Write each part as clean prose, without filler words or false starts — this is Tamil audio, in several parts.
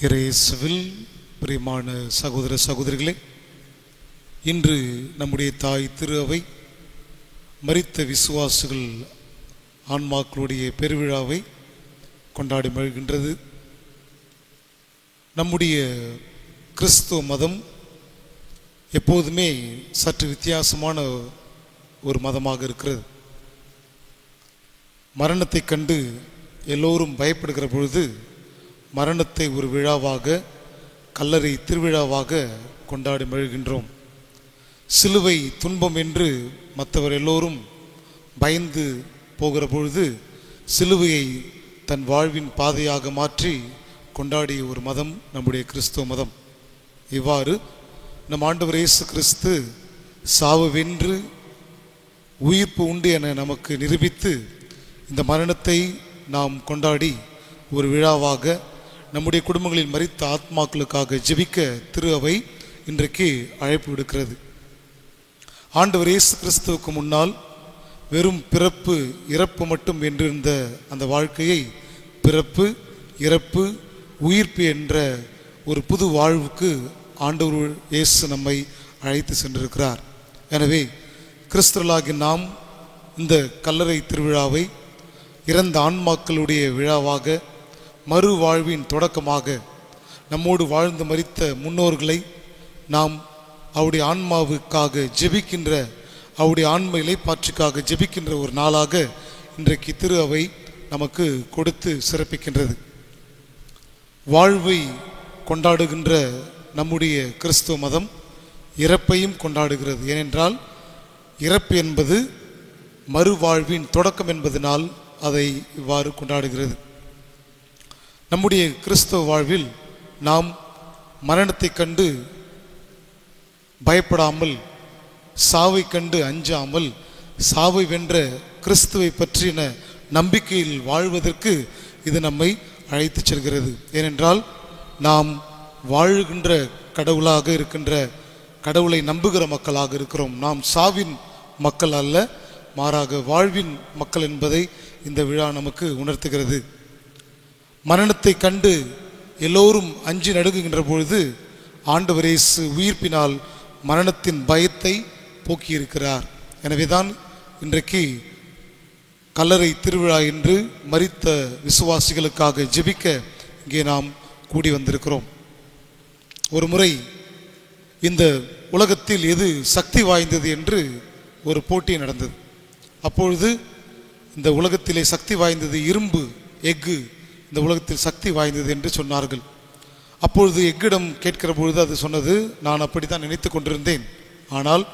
இயேசுவில் பிரியமான சகோதர சகோதரிகளே, இன்று நம்முடைய தாய் திரு அவை மரித்த விசுவாசிகள் ஆன்மாக்களுடைய பெருவிழாவை கொண்டாடி மகிழ்கின்றது. நம்முடைய கிறிஸ்துவ மதம் எப்போதுமே சற்று வித்தியாசமான ஒரு மதமாக இருக்கிறது. மரணத்தை கண்டு எல்லோரும் பயப்படுகிற பொழுது மரணத்தை ஒரு விழாவாக, கல்லறை திருவிழாவாக கொண்டாடி மகிழ்கின்றோம். சிலுவை துன்பம் என்று மற்றவர் எல்லோரும் பயந்து போகிற பொழுது சிலுவையை தன் வாழ்வின் பாதையாக மாற்றி கொண்டாடிய ஒரு மதம் நம்முடைய கிறிஸ்துவ மதம். இவ்வாறு நம் ஆண்டவர் இயேசு கிறிஸ்து சாவு வென்று உயிர்ப்பு உண்டு என நமக்கு நிரூபித்து இந்த மரணத்தை நாம் கொண்டாடி ஒரு விழாவாக நம்முடைய குடும்பங்களில் மரித்த ஆத்மாக்களுக்காக ஜெபிக்க திரு அவை இன்றைக்கு அழைப்பு விடுக்கிறது. ஆண்டவர் இயேசு கிறிஸ்துவுக்கு முன்னால் வெறும் பிறப்பு இறப்பு மட்டும் என்றிருந்த அந்த வாழ்க்கையை பிறப்பு இறப்பு உயிர்ப்பு என்ற ஒரு புது வாழ்வுக்கு ஆண்டவர் இயேசு நம்மை அழைத்து சென்றிருக்கிறார். எனவே கிறிஸ்தவர்களாகிய நாம் இந்த கல்லறை திருவிழாவை இறந்த ஆன்மாக்களுடைய விழாவாக, மறு வாழ்வின் தொடக்கமாக, நம்மோடு வாழ்ந்து மரித்த முன்னோர்களை நாம் அவருடைய ஆன்மாவுக்காக ஜெபிக்கின்ற, அவருடைய ஆன்ம இலைப்பாற்றுக்காக ஜெபிக்கின்ற ஒரு நாளாக இன்றைக்கு திரு அவை நமக்கு கொடுத்து சிறப்பிக்கின்றது. வாழ்வை கொண்டாடுகின்ற நம்முடைய கிறிஸ்துவ மதம் இறப்பையும் கொண்டாடுகிறது. ஏனென்றால் இறப்பு என்பது மறுவாழ்வின் தொடக்கம் என்பதனால் அதை இவ்வாறு கொண்டாடுகிறது. நம்முடைய கிறிஸ்தவ வாழ்வில் நாம் மரணத்தை கண்டு பயப்படாமல், சாவை கண்டு அஞ்சாமல், சாவை வென்ற கிறிஸ்துவை பற்றின நம்பிக்கையில் வாழ்வதற்கு இது நம்மை அழைத்து செல்கிறது. ஏனென்றால் நாம் வாழுகின்ற கடவுளாக இருக்கின்ற, கடவுளை நம்புகிற மக்களாக இருக்கிறோம். நாம் சாவின் மக்கள் அல்ல, மாறாக வாழ்வின் மக்கள் என்பதை இந்த விழா நமக்கு உணர்த்துகிறது. மரணத்தை கண்டு எல்லோரும் அஞ்சி நடுங்குகின்ற பொழுது ஆண்டவர் இயேசு உயிர்ப்பினால் மரணத்தின் பயத்தை போக்கியிருக்கிறார். எனவேதான் இன்றைக்கு கல்லறை திருவிழா என்று மரித்த விசுவாசிகளுக்காக ஜெபிக்க இங்கே நாம் கூடி வந்திருக்கிறோம். ஒரு முறை இந்த உலகத்தில் எது சக்தி வாய்ந்தது என்று ஒரு போட்டி நடந்தது. அப்பொழுது இந்த உலகத்திலே சக்தி வாய்ந்தது இரும்பு, எஃகு இந்த உலகத்தில் சக்தி வாய்ந்தது என்று சொன்னார்கள். அப்பொழுது எஃகிடம் கேட்கிற பொழுது அது சொன்னது, நான் அப்படித்தான் நினைத்து கொண்டிருந்தேன், ஆனால்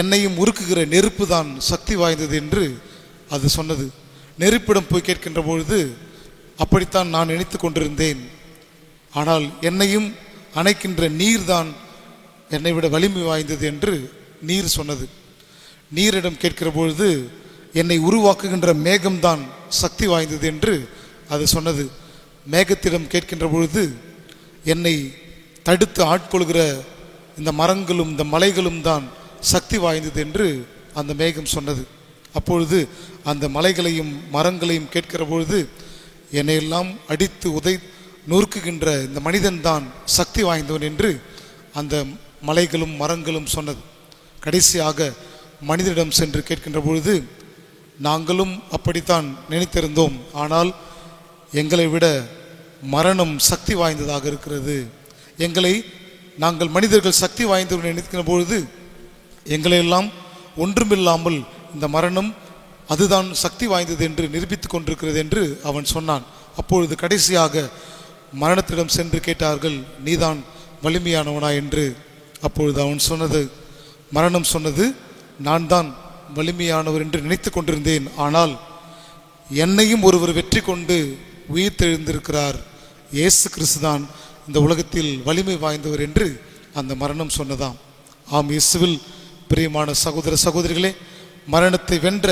என்னையும் உருக்குகிற நெருப்பு தான் சக்தி வாய்ந்தது என்று அது சொன்னது. நெருப்பிடம் போய் கேட்கின்ற பொழுது அப்படித்தான் நான் நினைத்து கொண்டிருந்தேன், ஆனால் என்னையும் அணைக்கின்ற நீர் தான் என்னை விட வலிமை வாய்ந்தது என்று நீர் சொன்னது. நீரிடம் கேட்கிற பொழுது என்னை உருவாக்குகின்ற மேகம்தான் சக்தி வாய்ந்தது என்று அது சொன்னது. மேகத்திடம் கேட்கின்ற பொழுது என்னை தடுத்து ஆட்கொள்கிற இந்த மரங்களும் இந்த மலைகளும் தான் சக்தி வாய்ந்தது என்று அந்த மேகம் சொன்னது. அப்பொழுது அந்த மலைகளையும் மரங்களையும் கேட்கிற பொழுது என்னையெல்லாம் அடித்து நொறுக்குகின்ற இந்த மனிதன்தான் சக்தி வாய்ந்தவன் என்று அந்த மலைகளும் மரங்களும் சொன்னது. கடைசியாக மனிதனிடம் சென்று கேட்கின்ற பொழுது நாங்களும் அப்படித்தான் நினைத்திருந்தோம், ஆனால் எங்களை விட மரணம் சக்தி வாய்ந்ததாக இருக்கிறது. நாங்கள் மனிதர்கள் சக்தி வாய்ந்தவர்கள் நினைக்கிற பொழுது எங்களையெல்லாம் ஒன்றுமில்லாமல் இந்த மரணம் அதுதான் சக்தி வாய்ந்தது என்று நிரூபித்துக் கொண்டிருக்கிறது என்று அவன் சொன்னான். அப்பொழுது கடைசியாக மரணத்திடம் சென்று கேட்டார்கள், நீதான் வலிமையானவனா என்று. அப்பொழுது அவன் சொன்னது, மரணம் சொன்னது, நான் தான் வலிமையானவர் என்று நினைத்து கொண்டிருந்தேன், ஆனால் என்னையும் ஒருவர் வெற்றி கொண்டு உயிர் தெழுந்திருக்கிறார், இயேசு கிறிஸ்து தான் இந்த உலகத்தில் வலிமை வாய்ந்தவர் என்று அந்த மரணம் சொன்னதாம். ஆம், இயேசுவில் பிரியமான சகோதர சகோதரிகளே, மரணத்தை வென்ற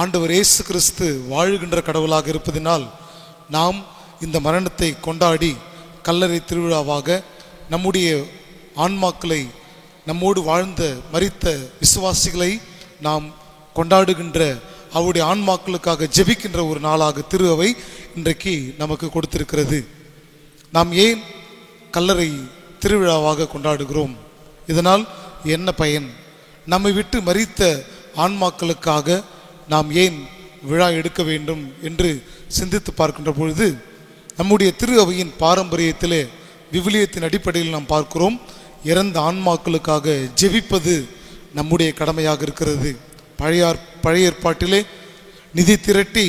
ஆண்டவர் இயேசு கிறிஸ்து வாழுகின்ற கடவுளாக இருப்பதினால் நாம் இந்த மரணத்தை கொண்டாடி கல்லறை திருவிழாவாக நம்முடைய ஆன்மாக்களை, நம்மோடு வாழ்ந்த மரித்த விசுவாசிகளை நாம் கொண்டாடுகின்ற, அவருடைய ஆன்மாக்களுக்காக ஜெபிக்கின்ற ஒரு நாளாக திரு அவை இன்றைக்கு நமக்கு கொடுத்திருக்கிறது. நாம் ஏன் கல்லறை திருவிழாவாக கொண்டாடுகிறோம்? இதனால் என்ன பயன்? நம்மை விட்டு மரித்த ஆன்மாக்களுக்காக நாம் ஏன் விழா எடுக்க வேண்டும் என்று சிந்தித்து பார்க்கின்ற பொழுது, நம்முடைய திரு அவையின் பாரம்பரியத்திலே விவிலியத்தின் அடிப்படையில் நாம் பார்க்கிறோம், இறந்த ஆன்மாக்களுக்காக ஜெபிப்பது நம்முடைய கடமையாக இருக்கிறது. பழைய ஏற்பாட்டிலே நிதி திரட்டி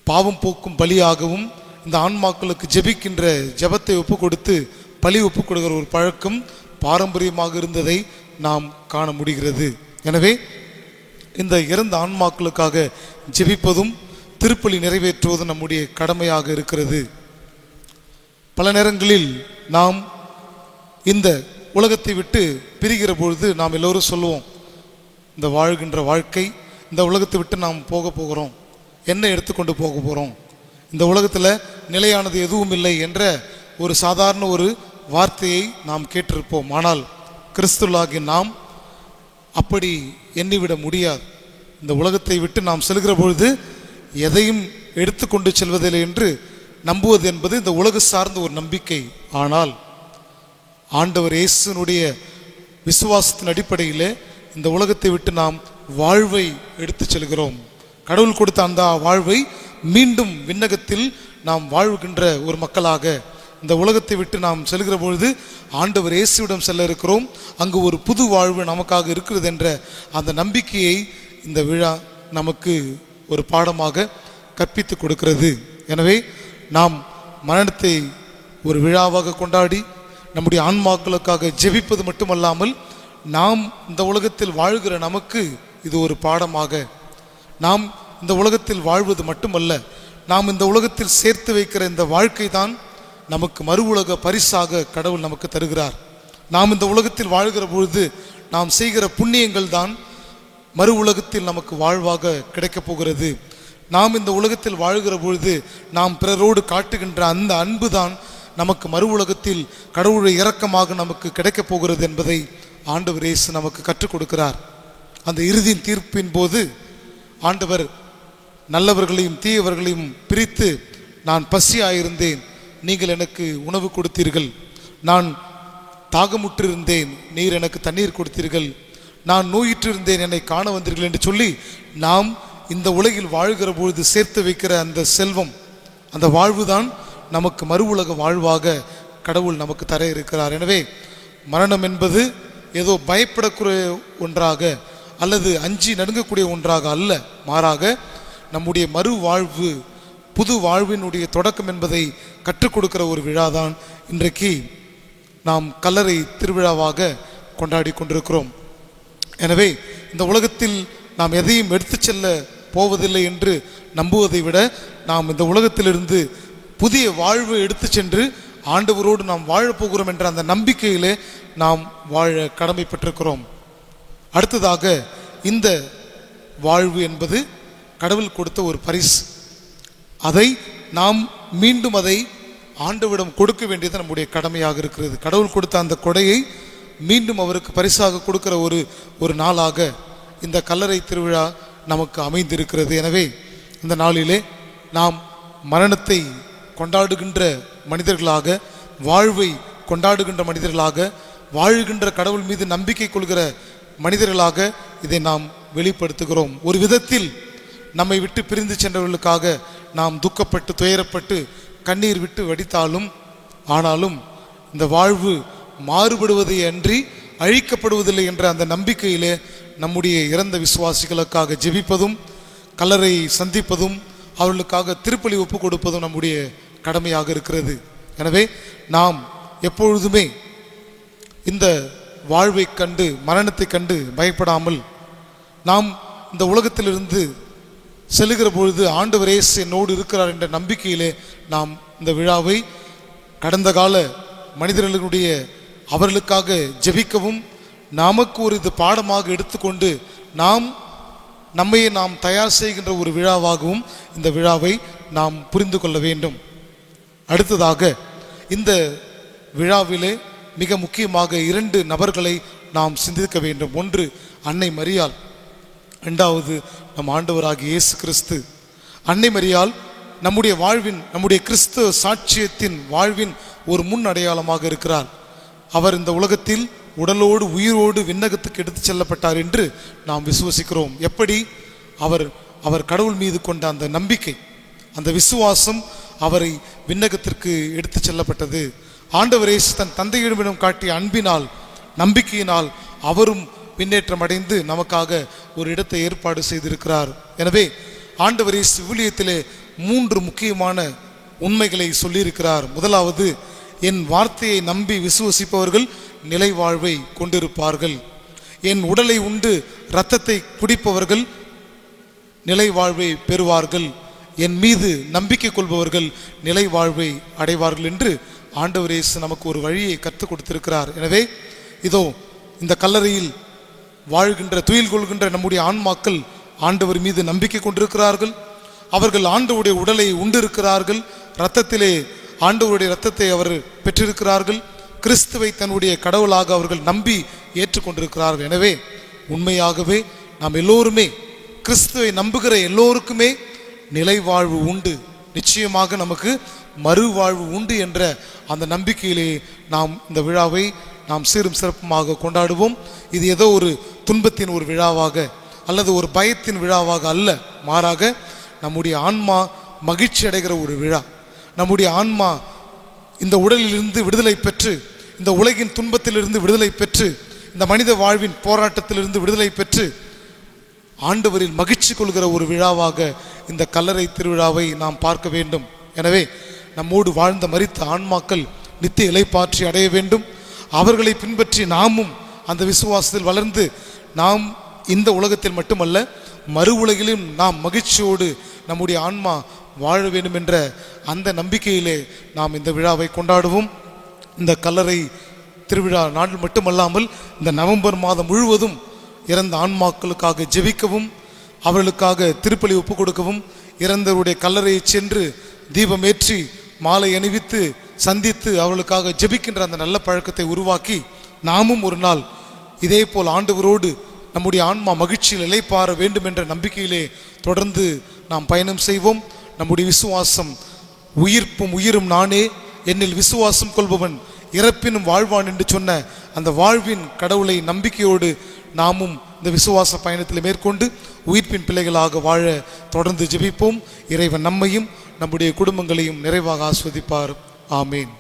பாவம் போக்கும் பலியாகவும் இந்த ஆன்மாக்களுக்கு ஜெபிக்கின்ற ஜெபத்தை ஒப்பு கொடுத்து பலி ஒப்பு கொடுக்கிற ஒரு பழக்கம் பாரம்பரியமாக இருந்ததை நாம் காண முடிகிறது. எனவே இந்த இறந்த ஆன்மாக்களுக்காக ஜெபிப்பதும் திருப்பலி நிறைவேற்றுவதும் நம்முடைய கடமையாக இருக்கிறது. பல நேரங்களில் நாம் இந்த உலகத்தை விட்டு பிரிகிற பொழுது நாம் எல்லோரும் சொல்லுவோம், இந்த வாழ்கின்ற வாழ்க்கை, இந்த உலகத்தை விட்டு நாம் போகிறோம், என்ன எடுத்துக்கொண்டு போக போகிறோம், இந்த உலகத்தில் நிலையானது எதுவும் இல்லை என்ற ஒரு சாதாரண ஒரு வார்த்தையை நாம் கேட்டிருப்போம். ஆனால் கிறிஸ்துவாகிய நாம் அப்படி எண்ணிவிட முடியாது. இந்த உலகத்தை விட்டு நாம் செல்கிற பொழுது எதையும் எடுத்துக்கொண்டு செல்வதில்லை என்று நம்புவது என்பது இந்த உலக சார்ந்த ஒரு நம்பிக்கை. ஆனால் ஆண்டவர் இயேசுனுடைய விசுவாசத்தின் அடிப்படையில் இந்த உலகத்தை விட்டு நாம் வாழ்வை எடுத்து செல்கிறோம். கடவுள் கொடுத்த அந்த வாழ்வை மீண்டும் விண்ணகத்தில் நாம் வாழ்கின்ற ஒரு மக்களாக இந்த உலகத்தை விட்டு நாம் செல்கிற பொழுது ஆண்டவர் இயேசுவிடம் செல்ல இருக்கிறோம். அங்கு ஒரு புது வாழ்வு நமக்காக இருக்கிறது என்ற அந்த நம்பிக்கையை இந்த விழா நமக்கு ஒரு பாடமாக கற்பித்து கொடுக்கிறது. எனவே நாம் மரணத்தை ஒரு விழாவாக கொண்டாடி நம்முடைய ஆன்மாக்களுக்காக ஜெபிப்பது மட்டுமல்லாமல், நாம் இந்த உலகத்தில் வாழ்கிற நமக்கு இது ஒரு பாடமாக, நாம் இந்த உலகத்தில் வாழ்வது மட்டுமல்ல, நாம் இந்த உலகத்தில் சேர்த்து வைக்கிற இந்த வாழ்க்கை தான் நமக்கு மறு உலக பரிசாக கடவுள் நமக்கு தருகிறார். நாம் இந்த உலகத்தில் வாழ்கிற பொழுது நாம் செய்கிற புண்ணியங்கள் தான் மறு உலகத்தில் நமக்கு வாழ்வாக கிடைக்கப் போகிறது. நாம் இந்த உலகத்தில் வாழ்கிற பொழுது நாம் பிறரோடு காட்டுகின்ற அந்த அன்பு தான் நமக்கு மறு உலகத்தில் கடவுளுடைய இரக்கமாக நமக்கு கிடைக்கப் போகிறது என்பதை ஆண்டவர் இயேசு நமக்கு கற்றுக் கொடுக்கிறார். அந்த இறுதி தீர்ப்பின் போது ஆண்டவர் நல்லவர்களையும் தீயவர்களையும் பிரித்து, நான் பசியாயிருந்தேன், நீங்கள் எனக்கு உணவு கொடுத்தீர்கள், நான் தாகமுற்றிருந்தேன், நீர் எனக்கு தண்ணீர் கொடுத்தீர்கள், நான் நோயிற்றிருந்தேன், என்னை காண வந்தீர்கள் என்று சொல்லி நாம் இந்த உலகில் வாழ்கிற பொழுது சேர்த்து வைக்கிற அந்த செல்வம், அந்த வாழ்வுதான் நமக்கு மறு உலக வாழ்வாக கடவுள் நமக்கு தர இருக்கிறார். எனவே மரணம் என்பது ஏதோ பயப்படக்கூடிய ஒன்றாக அல்லது அஞ்சி நடுங்கக்கூடிய ஒன்றாக அல்ல, மாறாக நம்முடைய மறு வாழ்வு, புது வாழ்வினுடைய தொடக்கம் என்பதை கற்றுக் கொடுக்கிற ஒரு விழாதான் இன்றைக்கு நாம் கல்லறை திருவிழாவாக கொண்டாடி கொண்டிருக்கிறோம். எனவே இந்த உலகத்தில் நாம் எதையும் எடுத்து செல்ல போவதில்லை என்று நம்புவதை விட, நாம் இந்த உலகத்திலிருந்து புதிய வாழ்வு எடுத்து சென்று ஆண்டவரோடு நாம் வாழப்போகிறோம் என்ற அந்த நம்பிக்கையிலே நாம் வாழ கடமைப்பட்டிருக்கிறோம். அடுத்ததாக, இந்த வாழ்வு என்பது கடவுள் கொடுத்த ஒரு பரிசு. அதை நாம் மீண்டும் அதை ஆண்டவரிடம் கொடுக்க வேண்டியது நம்முடைய கடமையாக இருக்கிறது. கடவுள் கொடுத்த அந்த கொடையை மீண்டும் அவருக்கு பரிசாக கொடுக்கிற ஒரு நாளாக இந்த கல்லறை திருவிழா நமக்கு அமைந்திருக்கிறது. எனவே இந்த நாளிலே நாம் மரணத்தை கொண்டாடுகின்ற மனிதர்களாக, வாழ்வை கொண்டாடுகின்ற மனிதர்களாக, வாழ்கின்ற கடவுள் மீது நம்பிக்கை கொள்கிற மனிதர்களாக இதை நாம் வெளிப்படுத்துகிறோம். ஒரு விதத்தில் நம்மை விட்டு பிரிந்து சென்றவர்களுக்காக நாம் துக்கப்பட்டு துயரப்பட்டு கண்ணீர் விட்டு வடித்தாலும், ஆனாலும் இந்த வாழ்வு மாறுபடுவதை அன்றி அழிக்கப்படுவதில்லை என்ற அந்த நம்பிக்கையிலே நம்முடைய இறந்த விசுவாசிகளுக்காக ஜெபிப்பதும், கல்லறையை சந்திப்பதும், அவர்களுக்காக திருப்பலி ஒப்பு கொடுப்பதும் நம்முடைய கடமையாக இருக்கிறது. எனவே நாம் எப்பொழுதுமே இந்த வாழ்வை கண்டு, மரணத்தை கண்டு பயப்படாமல், நாம் இந்த உலகத்திலிருந்து செல்லுகிற பொழுது ஆண்டவர் இயேசு என்னோடு இருக்கிறார் என்ற நம்பிக்கையிலே நாம் இந்த விழாவை கடந்த கால மனிதர்களுடைய அவர்களுக்காக ஜெபிக்கவும், நமக்கு ஒரு இது பாடமாக எடுத்துக்கொண்டு நம்மையே நாம் தயார் செய்கின்ற ஒரு விழாவாகவும் இந்த விழாவை நாம் புரிந்து கொள்ள வேண்டும். அடுத்ததாக, இந்த விழாவிலே மிக முக்கியமாக 2 நபர்களை நாம் சிந்திக்க வேண்டும். ஒன்று அன்னை மரியாள், இரண்டாவது நம் ஆண்டவராகிய இயேசு கிறிஸ்து. அன்னை மரியாள் நம்முடைய வாழ்வின், நம்முடைய கிறிஸ்துவ சாட்சியத்தின் வாழ்வின் ஒரு முன் அடையாளமாக இருக்கிறார். அவர் இந்த உலகத்தில் உடலோடு உயிரோடு விண்ணகத்துக்கு எடுத்து செல்லப்பட்டார் என்று நாம் விசுவசிக்கிறோம். எப்படி? அவர் கடவுள் மீது கொண்ட அந்த நம்பிக்கை, அந்த விசுவாசம் அவரை விண்ணகத்திற்கு எடுத்து செல்லப்பட்டது. ஆண்டவர் இயேசு தன் தந்தையிடமிடம் காட்டிய அன்பினால், நம்பிக்கையினால் அவரும் பின்னேற்றம் அடைந்து நமக்காக ஒரு இடத்தை ஏற்பாடு செய்திருக்கிறார். எனவே ஆண்டவர் இயேசு ஊழியத்திலே 3 முக்கியமான உண்மைகளை சொல்லியிருக்கிறார். முதலாவது, என் வார்த்தையை நம்பி விசுவசிப்பவர்கள் நிலை வாழ்வை கொண்டிருப்பார்கள். என் உடலை உண்டு இரத்தத்தை குடிப்பவர்கள் நிலை வாழ்வை பெறுவார்கள். என் மீது நம்பிக்கை கொள்பவர்கள் நிலை வாழ்வை அடைவார்கள் என்று ஆண்டவர் இயேசு நமக்கு ஒரு வழியை கற்றுக் கொடுத்திருக்கிறார். எனவே இதோ இந்த கல்லறையில் வாழ்கின்ற, துயில் கொள்கின்ற நம்முடைய ஆன்மாக்கள் ஆண்டவர் மீது நம்பிக்கை கொண்டிருக்கிறார்கள். அவர்கள் ஆண்டவருடைய உடலை உண்டிருக்கிறார்கள். இரத்தத்திலே ஆண்டவருடைய இரத்தத்தை அவர் பெற்றிருக்கிறார்கள். கிறிஸ்துவை தன்னுடைய கடவுளாக அவர்கள் நம்பி ஏற்றுக்கொண்டிருக்கிறார்கள். எனவே உண்மையாகவே நாம் எல்லோருமே, கிறிஸ்துவை நம்புகிற எல்லோருக்குமே நிலை வாழ்வு உண்டு. நிச்சயமாக நமக்கு மறுவாழ்வு உண்டு என்ற அந்த நம்பிக்கையிலே நாம் இந்த விழாவை நாம் சீரும் சிறப்புமாக கொண்டாடுவோம். இது ஏதோ ஒரு துன்பத்தின் ஒரு விழாவாக அல்லது ஒரு பயத்தின் விழாவாக அல்ல, மாறாக நம்முடைய ஆன்மா மகிழ்ச்சி அடைகிற ஒரு விழா. நம்முடைய ஆன்மா இந்த உடலிலிருந்து விடுதலை பெற்று, இந்த உலகின் துன்பத்திலிருந்து விடுதலை பெற்று, இந்த மனித வாழ்வின் போராட்டத்திலிருந்து விடுதலை பெற்று ஆண்டவரில் மகிழ்ச்சி கொள்கிற ஒரு விழாவாக இந்த கல்லறை திருவிழாவை நாம் பார்க்க வேண்டும். எனவே நம்மோடு வாழ்ந்த மரித்த ஆன்மாக்கள் நித்திய இளைப்பாற்றி அடைய வேண்டும். அவர்களை பின்பற்றி நாமும் அந்த விசுவாசத்தில் வளர்ந்து நாம் இந்த உலகத்தில் மட்டுமல்ல மறு உலகிலும் நாம் மகிழ்ச்சியோடு நம்முடைய ஆன்மா வாழ வேண்டும் என்ற அந்த நம்பிக்கையிலே நாம் இந்த விழாவை கொண்டாடுவோம். இந்த கல்லறை திருவிழா நாள் மட்டுமல்லாமல் இந்த நவம்பர் மாதம் முழுவதும் இறந்த ஆன்மாக்களுக்காக ஜெபிக்கவும், அவர்களுக்காக திருப்பலி ஒப்புக் கொடுக்கவும், இறந்தவருடைய கல்லறையை சென்று தீபம் ஏற்றி மாலை அணிவித்து சந்தித்து அவர்களுக்காக ஜெபிக்கின்ற அந்த நல்ல பழக்கத்தை உருவாக்கி நாமும் ஒரு நாள் இதே போல் ஆண்டவரோடு நம்முடைய ஆன்மா மகிழ்ச்சியில் இளைப்பாற வேண்டும் என்ற நம்பிக்கையிலே தொடர்ந்து நாம் பயணம் செய்வோம். நம்முடைய விசுவாசம் உயிர்ப்பும் உயிரும் நானே, என்னில் விசுவாசம் கொள்பவன் இறப்பினும் வாழ்வான் என்று சொன்ன அந்த வாழ்வின் கடவுளை நம்பிக்கையோடு நாமும் இந்த விசுவாச பயணத்தில் மேற்கொண்டு உயிர்ப்பின் பிள்ளைகளாக வாழ தொடர்ந்து ஜெபிப்போம். இறைவன் நம்மையும் நம்முடைய குடும்பங்களையும் நிறைவாக ஆஸ்வதிப்பார். ஆமேன்.